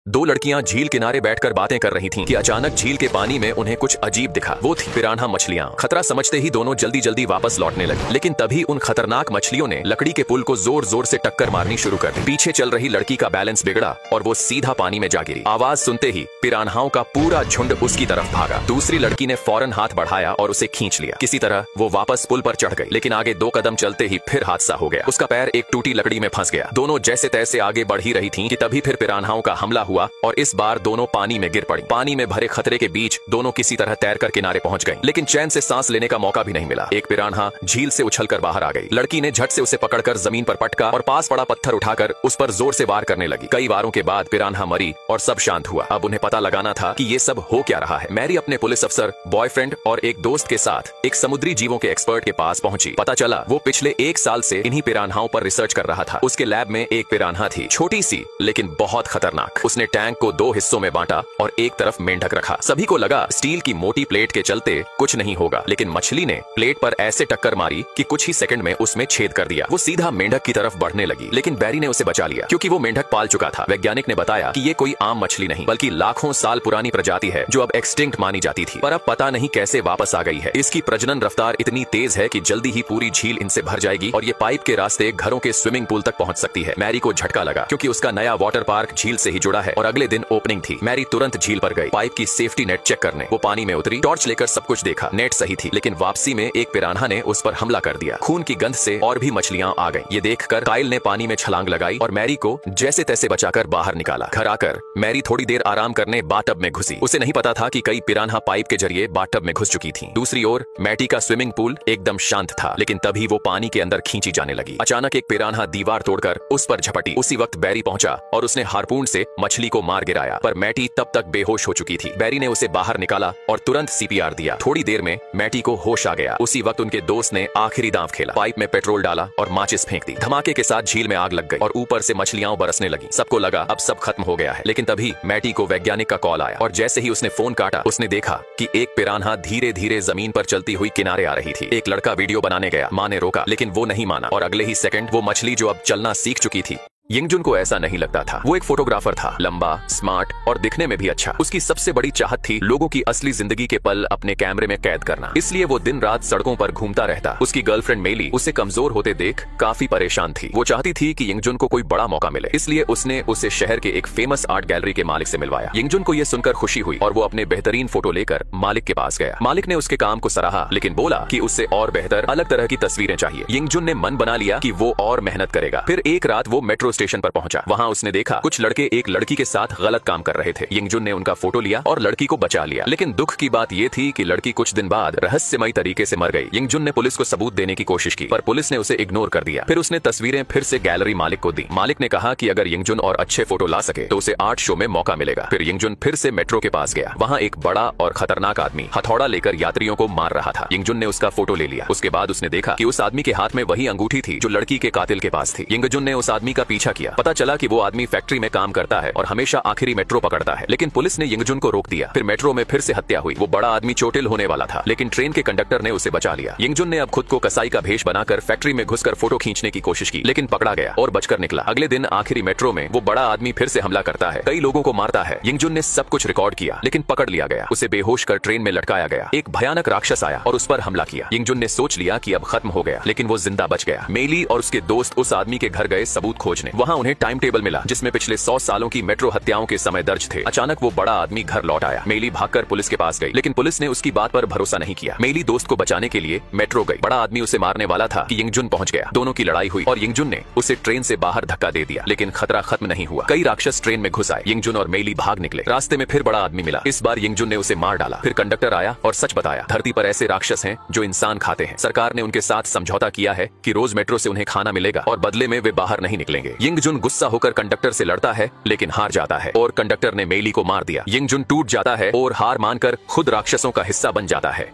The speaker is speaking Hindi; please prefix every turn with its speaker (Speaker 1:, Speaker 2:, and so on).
Speaker 1: दो लड़कियां झील किनारे बैठकर बातें कर रही थीं कि अचानक झील के पानी में उन्हें कुछ अजीब दिखा। वो थी पिरान्हा मछलियां। खतरा समझते ही दोनों जल्दी जल्दी वापस लौटने लगी, लेकिन तभी उन खतरनाक मछलियों ने लकड़ी के पुल को जोर जोर से टक्कर मारनी शुरू कर दी। पीछे चल रही लड़की का बैलेंस बिगड़ा और वो सीधा पानी में जा गिरी। आवाज सुनते ही पिरान्हाओं का पूरा झुंड उसकी तरफ भागा। दूसरी लड़की ने फौरन हाथ बढ़ाया और उसे खींच लिया। किसी तरह वो वापस पुल पर चढ़ गई, लेकिन आगे 2 कदम चलते ही फिर हादसा हो गया। उसका पैर एक टूटी लकड़ी में फंस गया। दोनों जैसे तैसे आगे बढ़ ही रही थीं कि तभी फिर पिरान्हाओं का हमला हुआ और इस बार दोनों पानी में गिर पड़ी। पानी में भरे खतरे के बीच दोनों किसी तरह तैरकर किनारे पहुंच गईं, लेकिन चैन से सांस लेने का मौका भी नहीं मिला। एक पिरान्हा झील से उछलकर बाहर आ गई। लड़की ने झट से उसे पकड़कर जमीन पर पटका और पास पड़ा पत्थर उठाकर उस पर जोर से वार करने लगी। कई वारों के बाद पिरान्हा मरी और सब शांत हुआ। अब उन्हें पता लगाना था कि ये सब हो क्या रहा है। मैरी अपने पुलिस अफसर, बॉयफ्रेंड और एक दोस्त के साथ एक समुद्री जीवों के एक्सपर्ट के पास पहुंची। पता चला वो पिछले 1 साल से इन्हीं पिरान्हाओं पर रिसर्च कर रहा था। उसके लैब में एक पिरान्हा थी, छोटी सी लेकिन बहुत खतरनाक। उसने टैंक को 2 हिस्सों में बांटा और एक तरफ मेंढक रखा। सभी को लगा स्टील की मोटी प्लेट के चलते कुछ नहीं होगा, लेकिन मछली ने प्लेट पर ऐसे टक्कर मारी कि कुछ ही सेकंड में उसमें छेद कर दिया। वो सीधा मेंढक की तरफ बढ़ने लगी, लेकिन बैरी ने उसे बचा लिया क्योंकि वो मेंढक पाल चुका था। वैज्ञानिक ने बताया कि ये कोई आम मछली नहीं बल्कि लाखों साल पुरानी प्रजाति है जो अब एक्सटिंक्ट मानी जाती थी, पर अब पता नहीं कैसे वापस आ गई है। इसकी प्रजनन रफ्तार इतनी तेज है कि जल्दी ही पूरी झील इनसे भर जाएगी और ये पाइप के रास्ते घरों के स्विमिंग पूल तक पहुंच सकती है। मैरी को झटका लगा क्योंकि उसका नया वाटर पार्क झील से ही जुड़ा है और अगले दिन ओपनिंग थी। मैरी तुरंत झील पर गई पाइप की सेफ्टी नेट चेक करने। वो पानी में उतरी, टॉर्च लेकर सब कुछ देखा। नेट सही थी, लेकिन वापसी में एक पिरान्हा ने उस पर हमला कर दिया। खून की गंध से और भी मछलियां आ गईं। ये देखकर काइल ने पानी में छलांग लगाई और मैरी को जैसे तैसे बचाकर बाहर निकाला। घर आकर मैरी थोड़ी देर आराम करने बाथटब में घुसी। उसे नहीं पता था कि कई पिरान्हा पाइप के जरिए बाथटब में घुस चुकी थीं। दूसरी ओर मैटी का स्विमिंग पूल एकदम शांत था, लेकिन तभी वो पानी के अंदर खींची जाने लगी। अचानक एक पिरान्हा दीवार तोड़कर उस पर झपटी। उसी वक्त बैरी पहुंचा और उसने हार्पून से मछली को मार गिराया, पर मैटी तब तक बेहोश हो चुकी थी। बैरी ने उसे बाहर निकाला और तुरंत सीपीआर दिया। थोड़ी देर में मैटी को होश आ गया। उसी वक्त उनके दोस्त ने आखिरी दांव खेला। पाइप में पेट्रोल डाला और माचिस फेंक दी। धमाके के साथ झील में आग लग गई और ऊपर से मछलियां बरसने लगी। सबको लगा अब सब खत्म हो गया है, लेकिन तभी मैटी को वैज्ञानिक का कॉल आया और जैसे ही उसने फोन काटा उसने देखा कि एक पिरान्हा धीरे धीरे जमीन पर चलती हुई किनारे आ रही थी। एक लड़का वीडियो बनाने गया। मां ने रोका, लेकिन वो नहीं माना और अगले ही सेकंड वो मछली जो अब चलना सीख चुकी थी। यिंगजुन को ऐसा नहीं लगता था। वो एक फोटोग्राफर था, लंबा, स्मार्ट और दिखने में भी अच्छा। उसकी सबसे बड़ी चाहत थी लोगों की असली जिंदगी के पल अपने कैमरे में कैद करना। इसलिए वो दिन रात सड़कों पर घूमता रहता। उसकी गर्लफ्रेंड मेली उसे कमजोर होते देख काफी परेशान थी। वो चाहती थी कि यिंगजुन को कोई बड़ा मौका मिले, इसलिए उसने उसे शहर के एक फेमस आर्ट गैलरी के मालिक से मिलवाया। यिंगजुन को यह सुनकर खुशी हुई और वो अपने बेहतरीन फोटो लेकर मालिक के पास गया। मालिक ने उसके काम को सराहा, लेकिन बोला कि उससे और बेहतर अलग तरह की तस्वीरें चाहिए। यिंगजुन ने मन बना लिया कि वो और मेहनत करेगा। फिर एक रात वो मेट्रो स्टेशन पर पहुंचा। वहां उसने देखा कुछ लड़के एक लड़की के साथ गलत काम कर रहे थे। यिंगजुन ने उनका फोटो लिया और लड़की को बचा लिया, लेकिन दुख की बात यह थी कि लड़की कुछ दिन बाद रहस्यमयी तरीके से मर गई। यिंगजुन ने पुलिस को सबूत देने की कोशिश की, पर पुलिस ने उसे इग्नोर कर दिया। फिर उसने तस्वीरें फिर से गैलरी मालिक को दी। मालिक ने कहा कि अगर यिंगजुन और अच्छे फोटो ला सके तो उसे आर्ट शो में मौका मिलेगा। फिर यिंगजुन फिर से मेट्रो के पास गया। वहां एक बड़ा और खतरनाक आदमी हथौड़ा लेकर यात्रियों को मार रहा था। यिंगजुन ने उसका फोटो ले लिया। उसके बाद उसने देखा कि उस आदमी के हाथ में वही अंगूठी थी जो लड़की के कातिल के पास थी। यिंगजुन ने उस आदमी का पीछा किया। पता चला कि वो आदमी फैक्ट्री में काम करता है और हमेशा आखिरी मेट्रो पकड़ता है, लेकिन पुलिस ने यिंगजुन को रोक दिया। फिर मेट्रो में फिर से हत्या हुई। वो बड़ा आदमी चोटिल होने वाला था, लेकिन ट्रेन के कंडक्टर ने उसे बचा लिया। यिंगजुन ने अब खुद को कसाई का भेष बनाकर फैक्ट्री में घुसकर फोटो खींचने की कोशिश की, लेकिन पकड़ा गया और बचकर निकला। अगले दिन आखिरी मेट्रो में वो बड़ा आदमी फिर से हमला करता है, कई लोगों को मारता है। यिंगजुन ने सब कुछ रिकॉर्ड किया, लेकिन पकड़ लिया गया। उसे बेहोश कर ट्रेन में लटकाया गया। एक भयानक राक्षस आया और उस पर हमला किया। यिंगजुन ने सोच लिया कि अब खत्म हो गया, लेकिन वो जिंदा बच गया। मेली और उसके दोस्त उस आदमी के घर गए सबूत खोजने। वहां उन्हें टाइम टेबल मिला जिसमें पिछले 100 सालों की मेट्रो हत्याओं के समय दर्ज थे। अचानक वो बड़ा आदमी घर लौट आया। मेली भागकर पुलिस के पास गई, लेकिन पुलिस ने उसकी बात पर भरोसा नहीं किया। मेली दोस्त को बचाने के लिए मेट्रो गई। बड़ा आदमी उसे मारने वाला था कि यिंगजुन पहुंच गया। दोनों की लड़ाई हुई और यिंगजुन ने उसे ट्रेन से बाहर धक्का दे दिया, लेकिन खतरा खत्म नहीं हुआ। कई राक्षस ट्रेन में घुस आए। यिंगजुन और मेली भाग निकले। रास्ते में फिर बड़ा आदमी मिला। इस बार यिंगजुन ने उसे मार डाला। फिर कंडक्टर आया और सच बताया, धरती पर ऐसे राक्षस हैं जो इंसान खाते हैं। सरकार ने उनके साथ समझौता किया है कि रोज मेट्रो से उन्हें खाना मिलेगा और बदले में वे बाहर नहीं निकलेंगे। यिंगजुन गुस्सा होकर कंडक्टर से लड़ता है, लेकिन हार जाता है और कंडक्टर ने मेली को मार दिया। यिंगजुन टूट जाता है और हार मानकर खुद राक्षसों का हिस्सा बन जाता है।